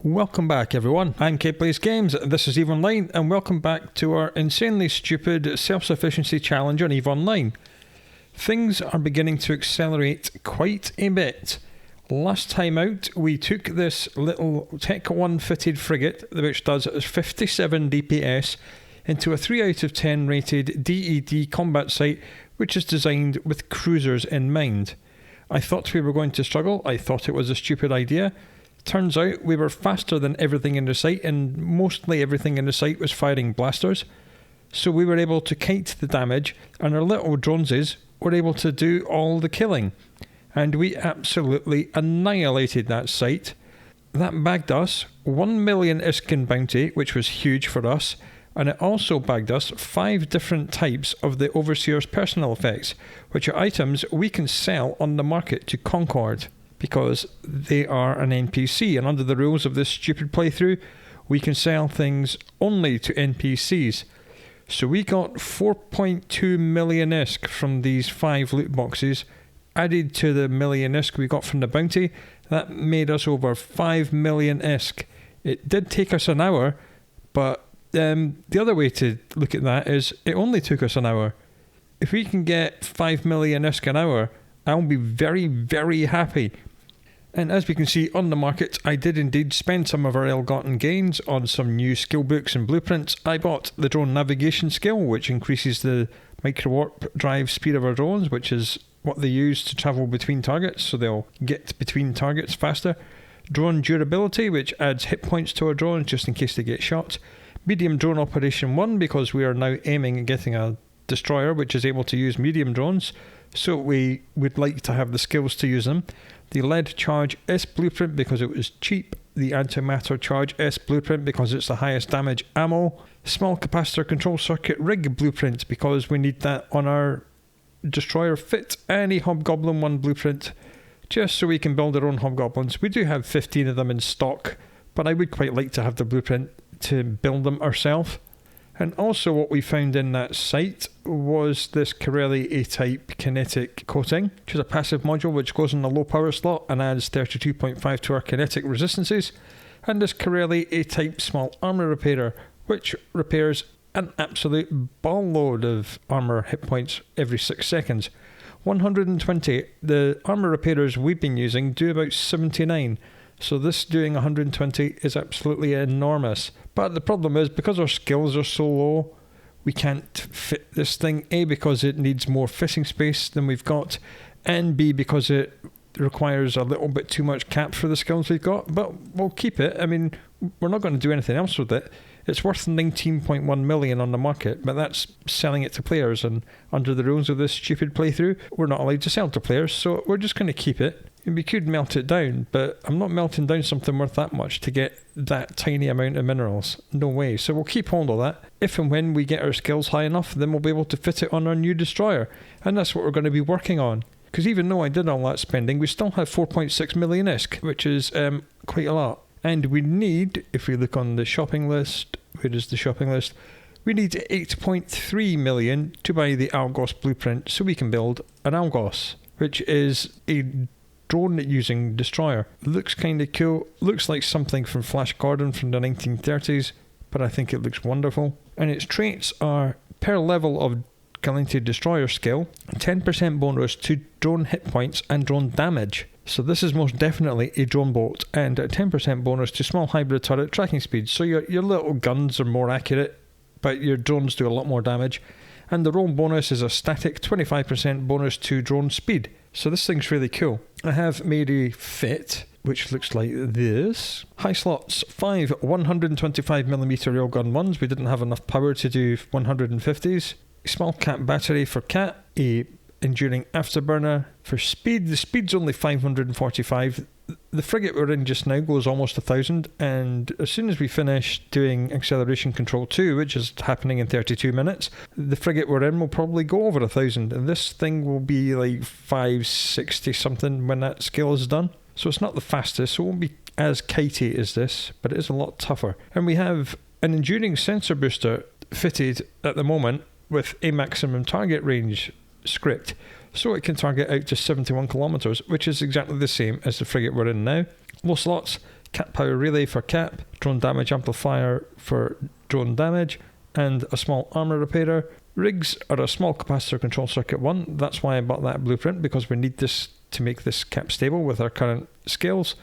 Welcome back everyone, I'm Kate Plays Games, this is EVE Online, and welcome back to our insanely stupid self-sufficiency challenge on EVE Online. Things are beginning to accelerate quite a bit. Last time out, we took this little Tech 1 fitted frigate, which does 57 DPS, into a 3 out of 10 rated DED combat site, which is designed with cruisers in mind. I thought we were going to struggle, I thought it was a stupid idea. Turns out we were faster than everything in the site, and mostly everything in the site was firing blasters. So we were able to kite the damage, and our little droneses were able to do all the killing. And we absolutely annihilated that site. That bagged us 1 million ISK bounty, which was huge for us, and it also bagged us 5 different types of the Overseer's personal effects, which are items we can sell on the market to Concord, because they are an NPC, and under the rules of this stupid playthrough, we can sell things only to NPCs. So we got 4.2 million ISK from these 5 loot boxes, added to the million ISK we got from the bounty. That made us over 5 million ISK. It did take us an hour, but the other way to look at that is it only took us an hour. If we can get 5 million ISK an hour, I'll be very, very happy. And as we can see on the market, I did indeed spend some of our ill-gotten gains on some new skill books and blueprints. I bought the drone navigation skill, which increases the micro-warp drive speed of our drones, which is what they use to travel between targets, so they'll get between targets faster. Drone durability, which adds hit points to our drones just in case they get shot. Medium drone operation 1, because we are now aiming at getting a destroyer which is able to use medium drones, so we would like to have the skills to use them. The lead charge S blueprint because it was cheap. The antimatter charge S blueprint because it's the highest damage ammo. Small capacitor control circuit rig blueprint because we need that on our destroyer fit. Any hobgoblin 1 blueprint just so we can build our own hobgoblins. We do have 15 of them in stock, but I would quite like to have the blueprint to build them ourselves. And also what we found in that site was this Corelli A-type kinetic coating, which is a passive module which goes in a low power slot and adds 32.5 to our kinetic resistances. And this Corelli A-type small armor repairer, which repairs an absolute ball load of armor hit points every 6 seconds. 120. The armor repairers we've been using do about 79. So this doing 120 is absolutely enormous. But the problem is, because our skills are so low, we can't fit this thing. A, because it needs more fishing space than we've got, and B, because it requires a little bit too much cap for the skills we've got. But we'll keep it. I mean, we're not going to do anything else with it. It's worth 19.1 million on the market, but that's selling it to players, and under the rules of this stupid playthrough, we're not allowed to sell to players, so we're just going to keep it. We could melt it down, but I'm not melting down something worth that much to get that tiny amount of minerals. No way. So we'll keep hold of that. If and when we get our skills high enough, then we'll be able to fit it on our new destroyer. And that's what we're going to be working on. Because even though I did all that spending, we still have 4.6 million ISK, which is quite a lot. And we need, if we look on the shopping list, where is the shopping list? We need 8.3 million to buy the Algos blueprint so we can build an Algos, which is a drone using destroyer. Looks kind of cool. Looks like something from Flash Gordon from the 1930s, but I think it looks wonderful. And its traits are per level of Galanted destroyer skill, 10% bonus to drone hit points and drone damage. So this is most definitely a drone boat, and a 10% bonus to small hybrid turret tracking speed. So your little guns are more accurate, but your drones do a lot more damage. And the roll bonus is a static 25% bonus to drone speed. So this thing's really cool. I have made a fit, which looks like this. High slots, 5 125mm railgun ones. We didn't have enough power to do 150s. A small cap battery for cat. A enduring afterburner. For speed, the speed's only 545. The frigate we're in just now goes almost 1,000, and as soon as we finish doing acceleration control 2, which is happening in 32 minutes, the frigate we're in will probably go over 1,000, and this thing will be like 560 something when that skill is done. So it's not the fastest, so it won't be as kitey as this, but it is a lot tougher. And we have an enduring sensor booster fitted at the moment with a maximum target range script, so it can target out to 71 kilometers, which is exactly the same as the frigate we're in now. Low slots, cat power relay for cap, drone damage amplifier for drone damage, and a small armor repairer. Rigs are a small capacitor control circuit 1. That's why I bought that blueprint, because we need this to make this cap stable with our current scales.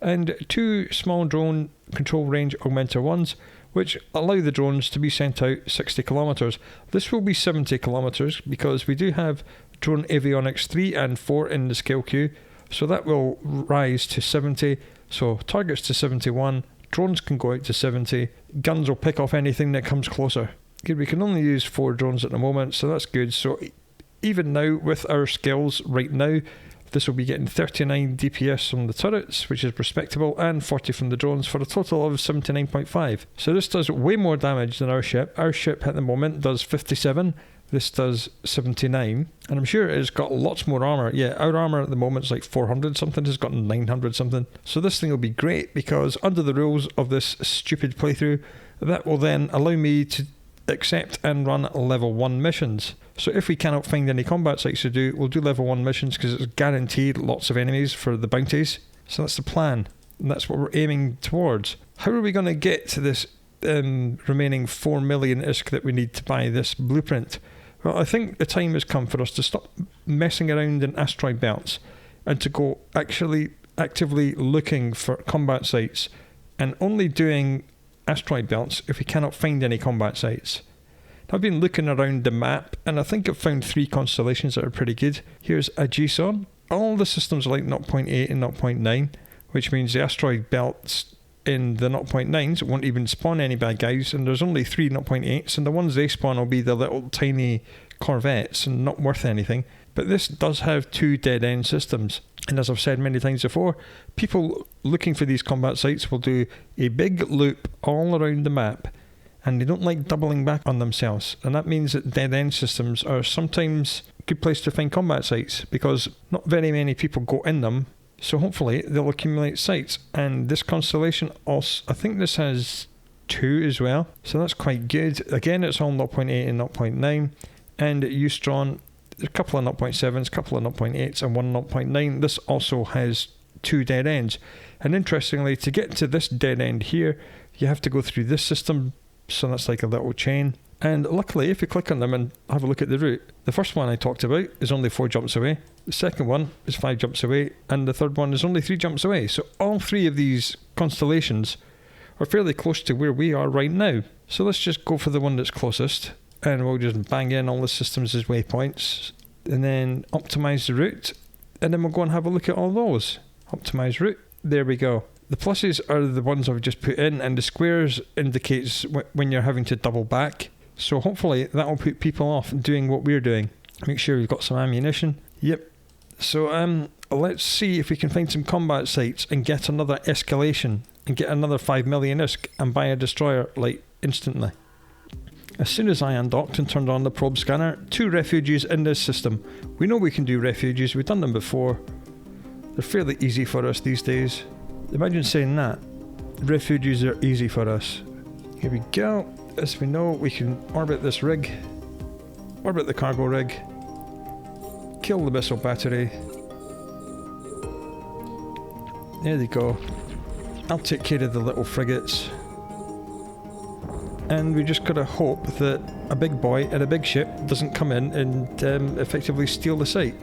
And 2 small drone control range augmenter 1s, which allow the drones to be sent out 60 kilometers. This will be 70 kilometers because we do have drone avionics 3 and 4 in the scale queue, so that will rise to 70. So targets to 71, drones can go out to 70, guns will pick off anything that comes closer. Good, we can only use 4 drones at the moment, so that's good. So even now, with our skills right now, this will be getting 39 DPS from the turrets, which is respectable, and 40 from the drones for a total of 79.5. So this does way more damage than our ship. Our ship at the moment does 57. This does 79. And I'm sure it's got lots more armor. Yeah, our armor at the moment is like 400 something. It's got 900 something. So this thing will be great because under the rules of this stupid playthrough, that will then allow me to accept and run level 1 missions. So if we cannot find any combat sites to do, we'll do level 1 missions because it's guaranteed lots of enemies for the bounties. So that's the plan, and that's what we're aiming towards. How are we going to get to this remaining 4 million ISK that we need to buy this blueprint? Well, I think the time has come for us to stop messing around in asteroid belts and to go actually actively looking for combat sites and only doing asteroid belts if we cannot find any combat sites. I've been looking around the map and I think I've found 3 constellations that are pretty good. Here's Aegison. All the systems are like 0.8 and 0.9, which means the asteroid belts in the 0.9s won't even spawn any bad guys, and there's only 3 0.8s, and the ones they spawn will be the little tiny corvettes and not worth anything. But this does have 2 dead-end systems, and as I've said many times before, people looking for these combat sites will do a big loop all around the map, and they don't like doubling back on themselves, and that means that dead-end systems are sometimes a good place to find combat sites because not very many people go in them, so hopefully they'll accumulate sites. And this constellation also, I think this has 2 as well, so that's quite good. Again, it's all 0.8 and 0.9, and Eustron, a couple of 0.7s, a couple of 0.8s, and 1 0.9. This also has 2 dead ends, and interestingly, to get to this dead end here, you have to go through this system. So that's like a little chain, and luckily if you click on them and have a look at the route, the first one I talked about is only 4 jumps away, the second one is 5 jumps away, and the third one is only 3 jumps away. So all 3 of these constellations are fairly close to where we are right now. So let's just go for the one that's closest, and we'll just bang in all the systems as waypoints and then optimize the route, and then we'll go and have a look at all those. Optimize route, there we go. The pluses are the ones I've just put in, and the squares indicates when you're having to double back. So hopefully that will put people off doing what we're doing. Make sure we've got some ammunition. Yep. So let's see if we can find some combat sites and get another escalation and get another 5 million ISK and buy a destroyer like instantly. As soon as I undocked and turned on the probe scanner, 2 refuges in this system. We know we can do refuges, we've done them before. They're fairly easy for us these days. Imagine saying that. Refuges are easy for us. Here we go. As we know, we can orbit this rig. Orbit the cargo rig. Kill the missile battery. There they go. I'll take care of the little frigates. And we just gotta hope that a big boy in a big ship doesn't come in and effectively steal the site.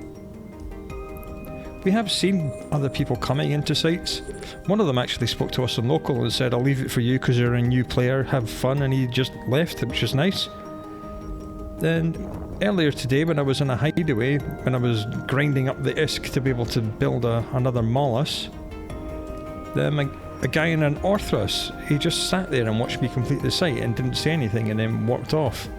We have seen other people coming into sites. One of them actually spoke to us on local and said, I'll leave it for you because you're a new player, have fun, and he just left, which is nice. Then earlier today when I was in a hideaway, when I was grinding up the ISK to be able to build another Mollusk, then a guy in an Orthrus, he just sat there and watched me complete the site and didn't say anything and then walked off.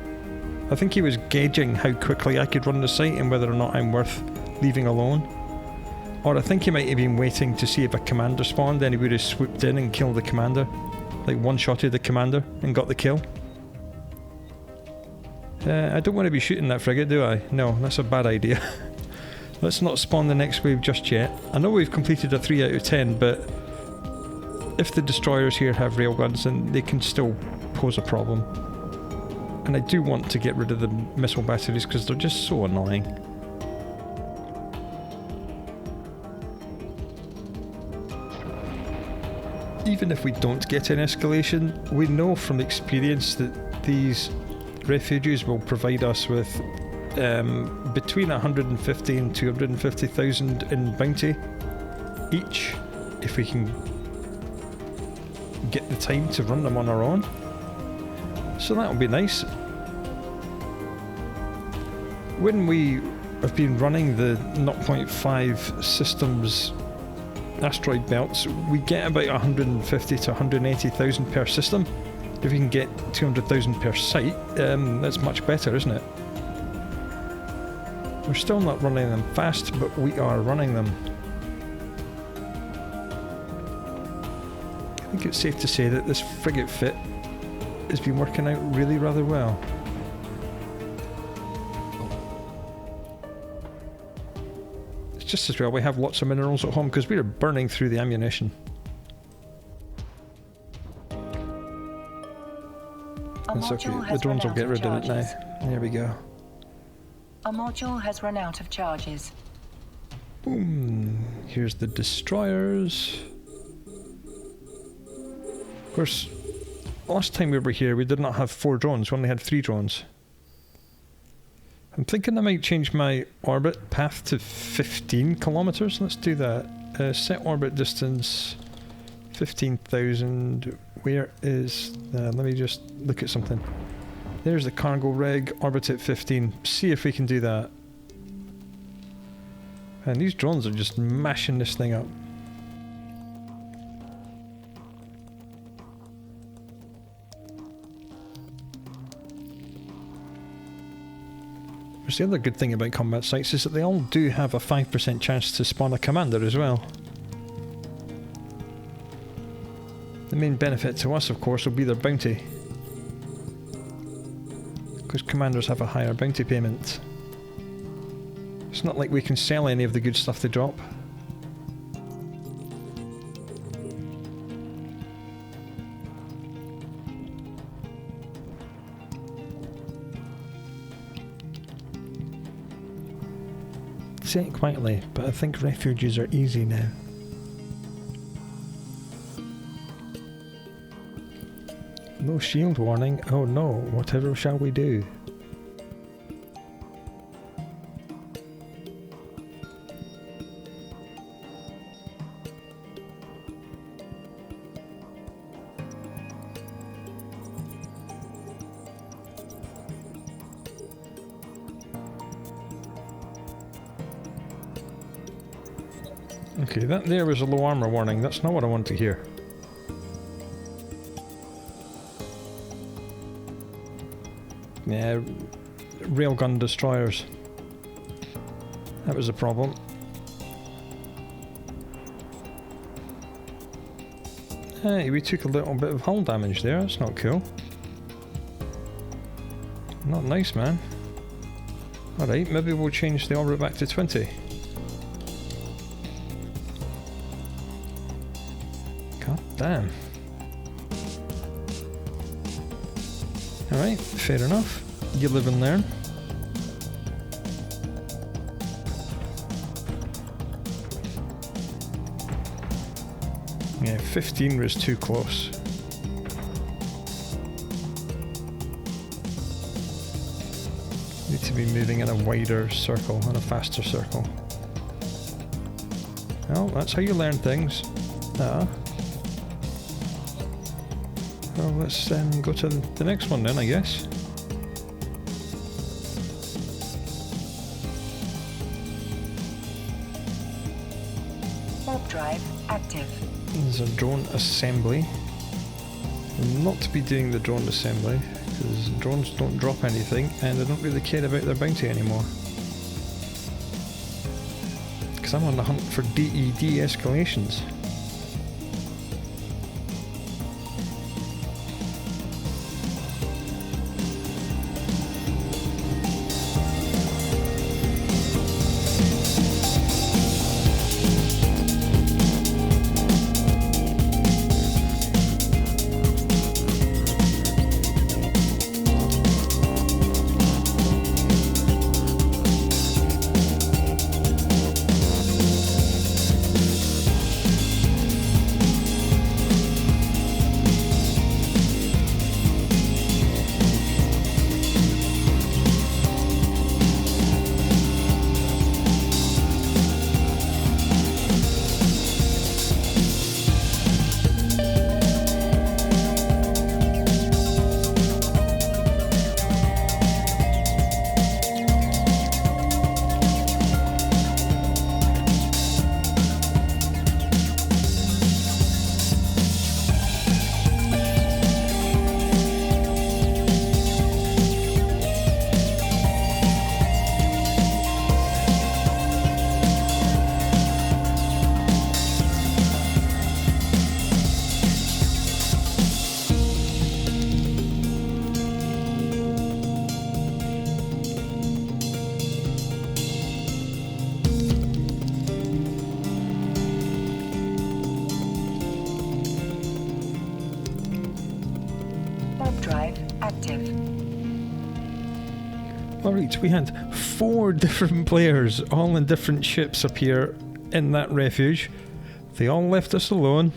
I think he was gauging how quickly I could run the site and whether or not I'm worth leaving alone. Or I think he might have been waiting to see if a commander spawned, then he would have swooped in and killed the commander. Like one-shotted the commander and got the kill. I don't want to be shooting that frigate, do I? No, that's a bad idea. Let's not spawn the next wave just yet. I know we've completed a 3 out of 10, but if the destroyers here have railguns, then they can still pose a problem. And I do want to get rid of the missile batteries because they're just so annoying. even if we don't get an escalation, we know from experience that these refuges will provide us with between 150 and 250,000 in bounty each, if we can get the time to run them on our own. So that'll be nice. When we have been running the 0.5 systems asteroid belts, we get about 150 to 180,000 per system. If we can get 200,000 per site, that's much better, isn't it? We're still not running them fast, but we are running them. I think it's safe to say that this frigate fit has been working out really rather well. It's just as well we have lots of minerals at home because we are burning through the ammunition. That's okay, the drones will get rid of it now. There we go. A module has run out of charges. Boom. Here's the destroyers. Of course, last time we were here we did not have 4 drones, we only had 3 drones. I'm thinking I might change my orbit path to 15 kilometers. Let's do that. Set orbit distance 15,000. Where is let me just look at something. There's the cargo rig, orbit at 15. See if we can do that. And these drones are just mashing this thing up. The other good thing about combat sites is that they all do have a 5% chance to spawn a commander as well. The main benefit to us, of course, will be their bounty, because commanders have a higher bounty payment. It's not like we can sell any of the good stuff they drop. Say it quietly, but I think refuges are easy now. No shield warning. Oh no, whatever shall we do? Okay, that there was a low armor warning. That's not what I want to hear. Yeah, railgun destroyers. That was a problem. Hey, we took a little bit of hull damage there. That's not cool. Not nice, man. Alright, maybe we'll change the orbit back to 20. God damn. Alright, fair enough. You live and learn. Yeah, 15 was too close. Need to be moving in a wider circle, in a faster circle. Well, that's how you learn things. Well, let's go to the next one then, I guess. Warp drive active. There's a drone assembly. I'm not to be doing the drone assembly, because drones don't drop anything, and I don't really care about their bounty anymore. Because I'm on the hunt for DED escalations. Warp drive active. Alright, we had 4 different players, all in different ships, appear in that refuge. They all left us alone.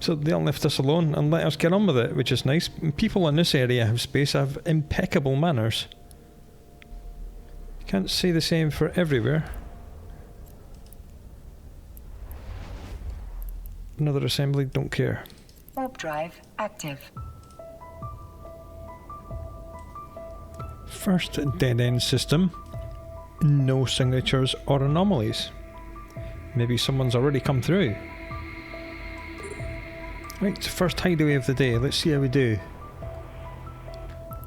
So they all left us alone and let us get on with it, which is nice. People in this area of space have impeccable manners. Can't say the same for everywhere. Another assembly, don't care. Warp drive active. First dead-end system. No signatures or anomalies. Maybe someone's already come through. Right, first hideaway of the day. Let's see how we do.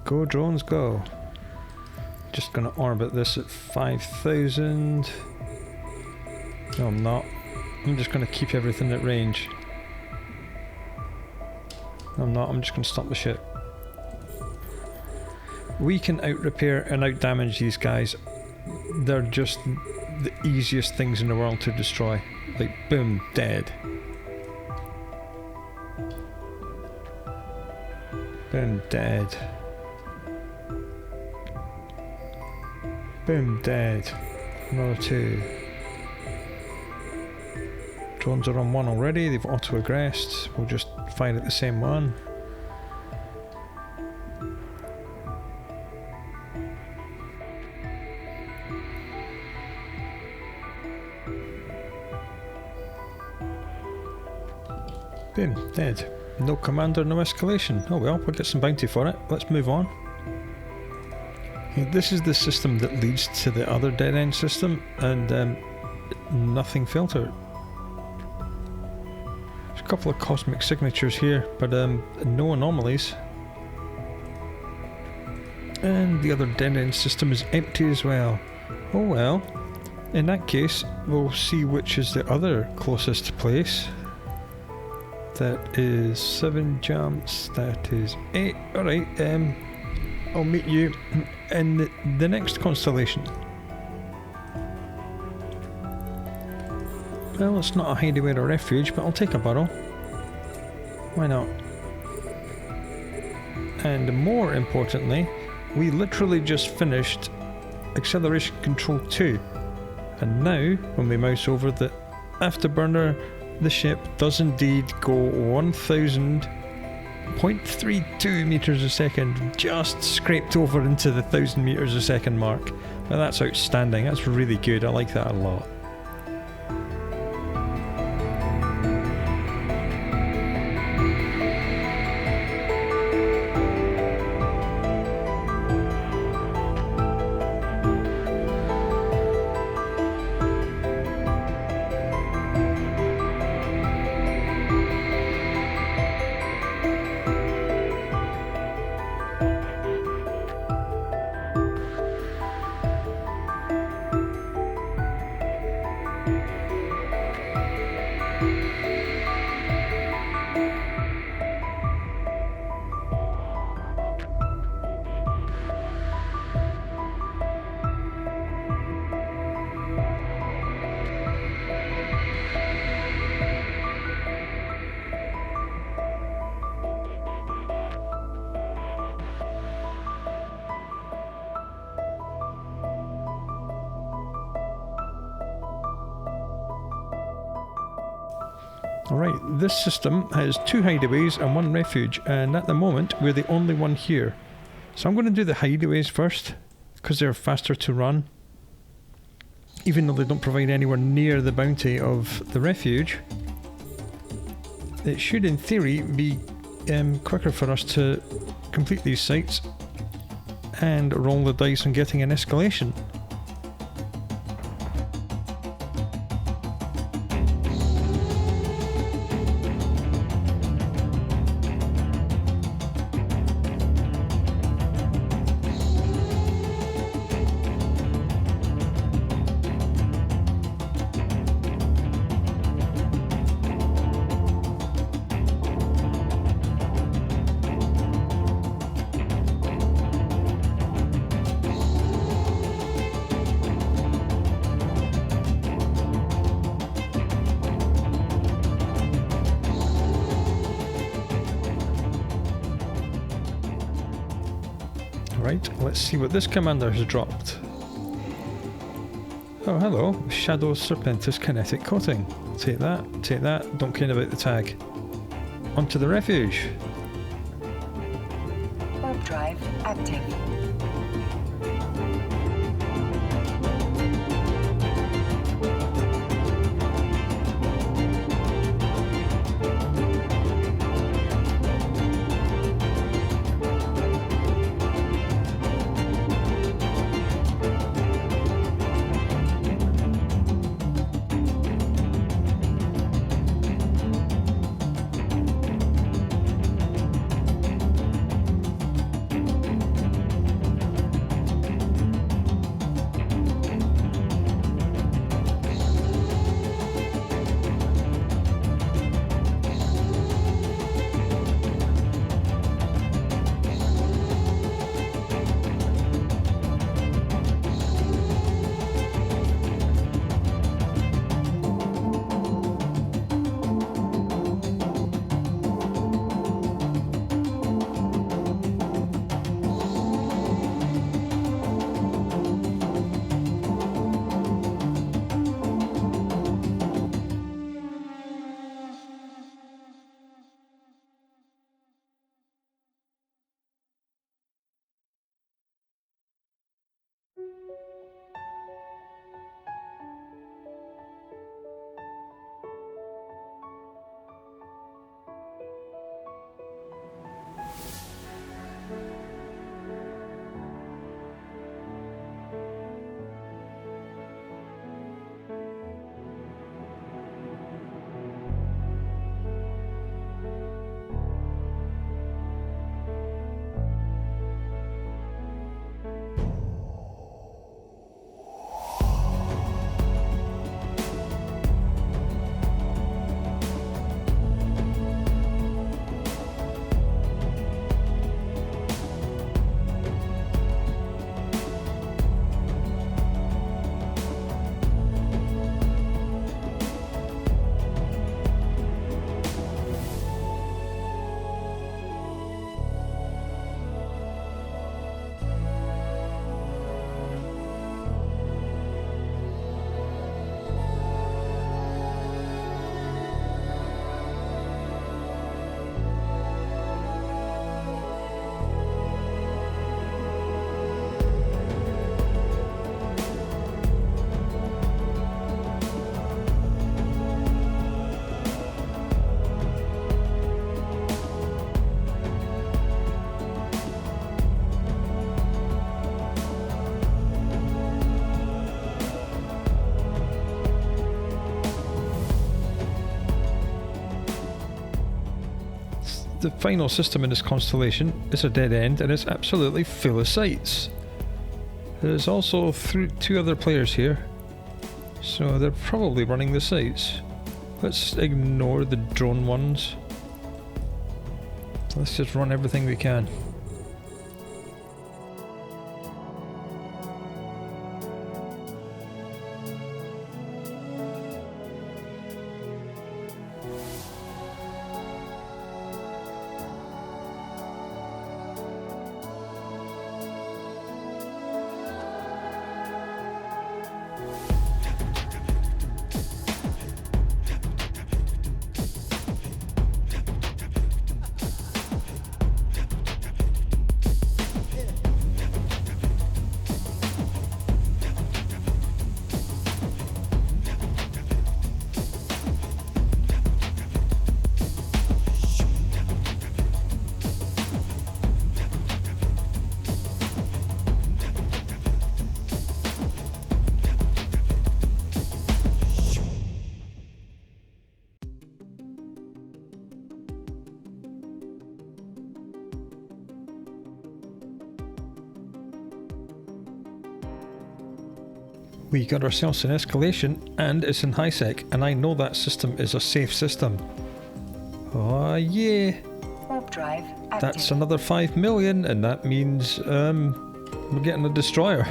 Go drones, go. Just gonna orbit this at 5,000. No, I'm not. I'm just gonna keep everything at range. No, I'm not. I'm just gonna stop the ship. We can out-repair and out-damage these guys. They're just the easiest things in the world to destroy. Like, boom, dead. Boom, dead. Boom, dead. Another 2. Drones are on 1 already, they've auto-aggressed. We'll just fire at the same one. Boom, dead. No commander, no escalation. Oh well, we'll get some bounty for it. Let's move on. This is the system that leads to the other dead-end system, and nothing filtered. There's a couple of cosmic signatures here, but no anomalies. And the other dead-end system is empty as well. Oh well. In that case, we'll see which is the other closest place. That is 7 jumps, that is 8. Alright, I'll meet you in the next constellation. Well, it's not a hideaway or refuge, but I'll take a burrow. Why not? And more importantly, we literally just finished Acceleration Control 2. And now, when we mouse over the afterburner, the ship does indeed go 1,000.32 meters a second, just scraped over into the 1,000 meters a second mark. Well, that's outstanding, that's really good, I like that a lot. Alright, this system has 2 hideaways and 1 refuge, and at the moment we're the only one here. So I'm going to do the hideaways first, because they're faster to run. Even though they don't provide anywhere near the bounty of the refuge, it should in theory be quicker for us to complete these sites and roll the dice on getting an escalation. Right, let's see what this commander has dropped. Oh, hello. Shadow Serpentis Kinetic Coating. Take that. Don't care about the tag. Onto the refuge. Warp drive active. The final system in this constellation is a dead end and it's absolutely full of sites. There's also two other players here, so they're probably running the sites. Let's ignore the drone ones. Let's just run everything we can. We got ourselves an escalation and it's in highsec, and I know that system is a safe system. Oh yeah! Warp drive active. That's another 5 million, and that means we're getting a destroyer.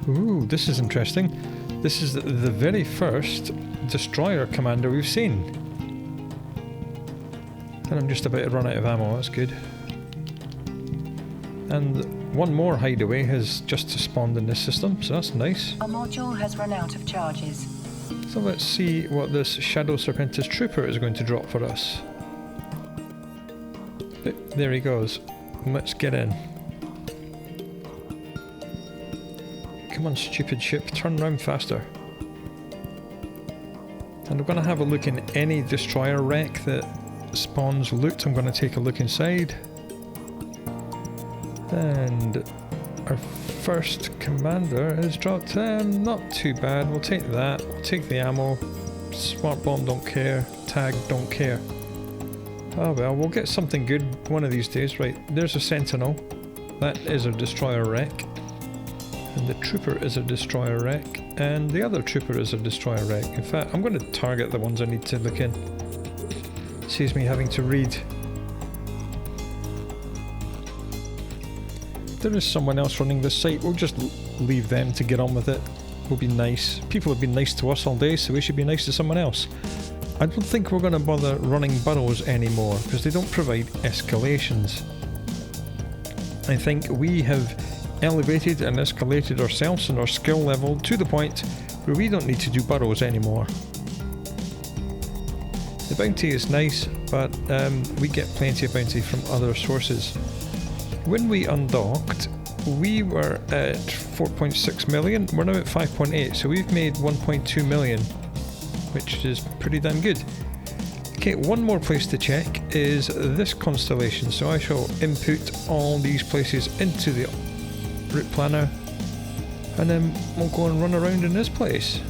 Ooh, this is interesting. This is the very first destroyer commander we've seen. And I'm just about to run out of ammo, that's good. And one more hideaway has just spawned in this system, so that's nice. A module has run out of charges. So let's see what this Shadow Serpentis Trooper is going to drop for us. There he goes. Let's get in. Come on, stupid ship, turn round faster. And I'm going to have a look in any destroyer wreck that spawns loot. I'm going to take a look inside. And our first commander has dropped. Not too bad, we'll take that. We'll take the ammo. Smart bomb, don't care. Tag, don't care. Oh well, we'll get something good one of these days. Right, there's a Sentinel. That is a destroyer wreck. And the Trooper is a destroyer wreck. And the other Trooper is a destroyer wreck. In fact, I'm going to target the ones I need to look in. Saves me having to read. There is someone else running this site. We'll just leave them to get on with it. We'll be nice. People have been nice to us all day, so we should be nice to someone else. I don't think we're going to bother running burrows anymore because they don't provide escalations. I think we have elevated and escalated ourselves and our skill level to the point where we don't need to do burrows anymore. The bounty is nice, but we get plenty of bounty from other sources. When we undocked, we were at 4.6 million, we're now at 5.8, so we've made 1.2 million, which is pretty damn good. Okay, one more place to check is this constellation, so I shall input all these places into the route planner, and then we'll go and run around in this place.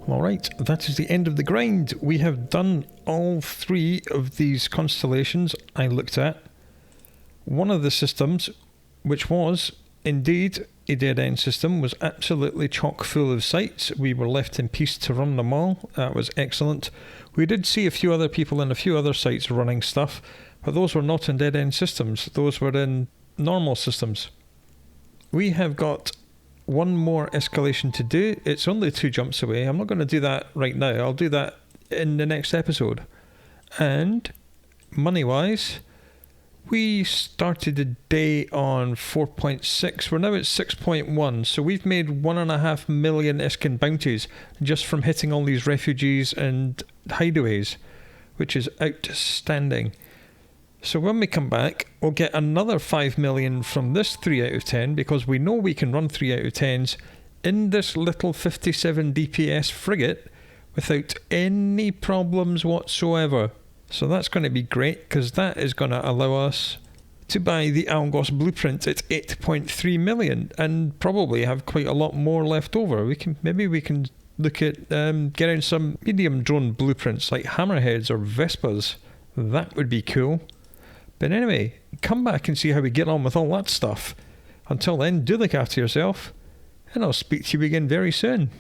Alright, that is the end of the grind. We have done all three of these constellations I looked at. One of the systems, which was indeed a dead-end system, was absolutely chock full of sites. We were left in peace to run them all. That was excellent. We did see a few other people in a few other sites running stuff, but those were not in dead-end systems. Those were in normal systems. We have got one more escalation to do. It's only 2 jumps away. I'm not going to do that right now. I'll do that in the next episode. And money-wise, we started the day on 4.6. We're now at 6.1. So we've made 1.5 million Iskin bounties just from hitting all these refugees and hideaways, which is outstanding. So when we come back, we'll get another 5 million from this 3 out of 10 because we know we can run 3 out of 10s in this little 57 DPS frigate without any problems whatsoever. So that's going to be great because that is going to allow us to buy the Algos blueprint at 8.3 million and probably have quite a lot more left over. Maybe we can look at getting some medium drone blueprints like hammerheads or Vespas. That would be cool. But anyway, come back and see how we get on with all that stuff. Until then, do look after yourself, and I'll speak to you again very soon.